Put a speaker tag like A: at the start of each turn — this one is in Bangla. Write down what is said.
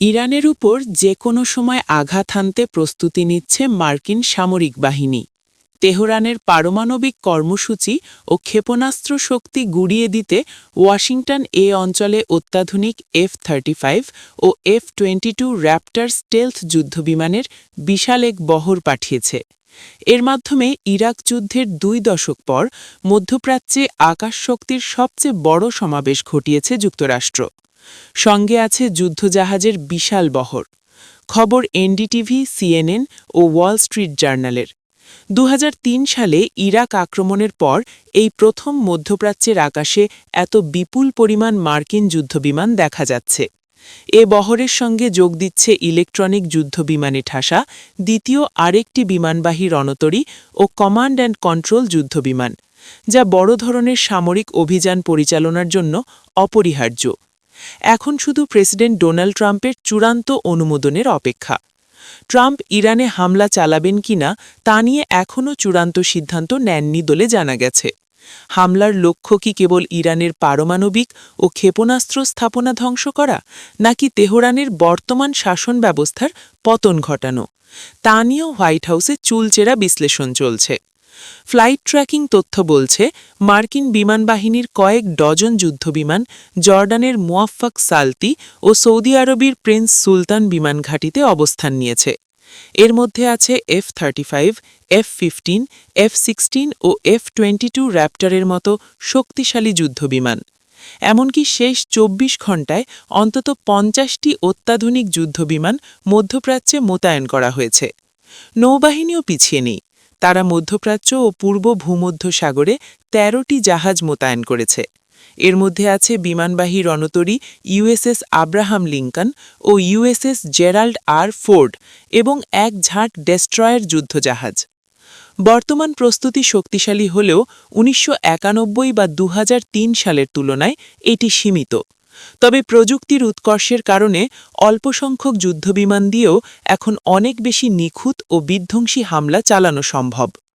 A: ইরানের উপর যে কোনো সময় আঘাত হানতে প্রস্তুতি নিচ্ছে মার্কিন সামরিক বাহিনী। তেহরানের পারমাণবিক কর্মসূচি ও ক্ষেপণাস্ত্র শক্তি গুড়িয়ে দিতে ওয়াশিংটন এ অঞ্চলে অত্যাধুনিক F-35 ও F-22 র্যাপ্টর স্টেলথ যুদ্ধবিমানের বিশাল এক বহর পাঠিয়েছে। এর মাধ্যমে ইরাক যুদ্ধের 2 দশক পর মধ্যপ্রাচ্যে আকাশশক্তির সবচেয়ে বড় সমাবেশ ঘটিয়েছে যুক্তরাষ্ট্র। সঙ্গে আছে যুদ্ধজাহাজের বিশাল বহর। খবর এনডিটিভি, সিএনএন ও ওয়াল স্ট্রিট জার্নালের। 2003 সালে ইরাক আক্রমণের পর এই প্রথম মধ্যপ্রাচ্যের আকাশে এত বিপুল পরিমাণ মার্কিন যুদ্ধবিমান দেখা যাচ্ছে। এ বহরের সঙ্গে যোগ দিচ্ছে ইলেকট্রনিক যুদ্ধবিমানে ঠাসা দ্বিতীয় আরেকটি বিমানবাহী রণতরী ও কমান্ড অ্যান্ড কন্ট্রোল যুদ্ধবিমান, যা বড় ধরনের সামরিক অভিযান পরিচালনার জন্য অপরিহার্য। এখন শুধু প্রেসিডেন্ট ডোনাল্ড ট্রাম্পের চূড়ান্ত অনুমোদনের অপেক্ষা। ট্রাম্প ইরানে হামলা চালাবেন কিনা তা নিয়ে এখনও চূড়ান্ত সিদ্ধান্ত নেননি বলে জানা গেছে। হামলার লক্ষ্য কি কেবল ইরানের পারমাণবিক ও ক্ষেপণাস্ত্র স্থাপনা ধ্বংস করা, নাকি তেহরানের বর্তমান শাসন ব্যবস্থার পতন ঘটানো, তা নিয়েও হোয়াইট হাউসে চুলচেরা বিশ্লেষণ চলছে। ফ্লাইট ট্র্যাকিং তথ্য বলছে, মার্কিন বিমানবাহিনীর কয়েক ডজন যুদ্ধবিমান জর্ডানের মুয়াফফাক সালতি ও সৌদি আরবের প্রিন্স সুলতান বিমান ঘাঁটিতে অবস্থান নিয়েছে। এর মধ্যে আছে F-35, F-15, F-16 ও F-22 র্যাপ্টরের মতো শক্তিশালী যুদ্ধবিমান। এমনকি শেষ 24 ঘণ্টায় অন্তত 50টি অত্যাধুনিক যুদ্ধবিমান মধ্যপ্রাচ্যে মোতায়েন করা হয়েছে। নৌবাহিনীও পিছিয়ে নেই। তারা মধ্যপ্রাচ্য ও পূর্ব ভূমধ্যসাগরে 13টি জাহাজ মোতায়েন করেছে। এর মধ্যে আছে বিমানবাহী রণতরী USS আব্রাহাম লিঙ্কন ও USS জেরাল্ড আর ফোর্ড এবং এক ঝাঁক ডেস্ট্রয়ার যুদ্ধজাহাজ। বর্তমান প্রস্তুতি শক্তিশালী হলেও 1991 বা 2003 সালের তুলনায় এটি সীমিত। তবে প্রযুক্তির উৎকর্ষের কারণে অল্প সংখ্যক যুদ্ধবিমান দিয়েও এখন অনেক বেশি নিখুঁত ও বিধ্বংসী হামলা চালানো সম্ভব।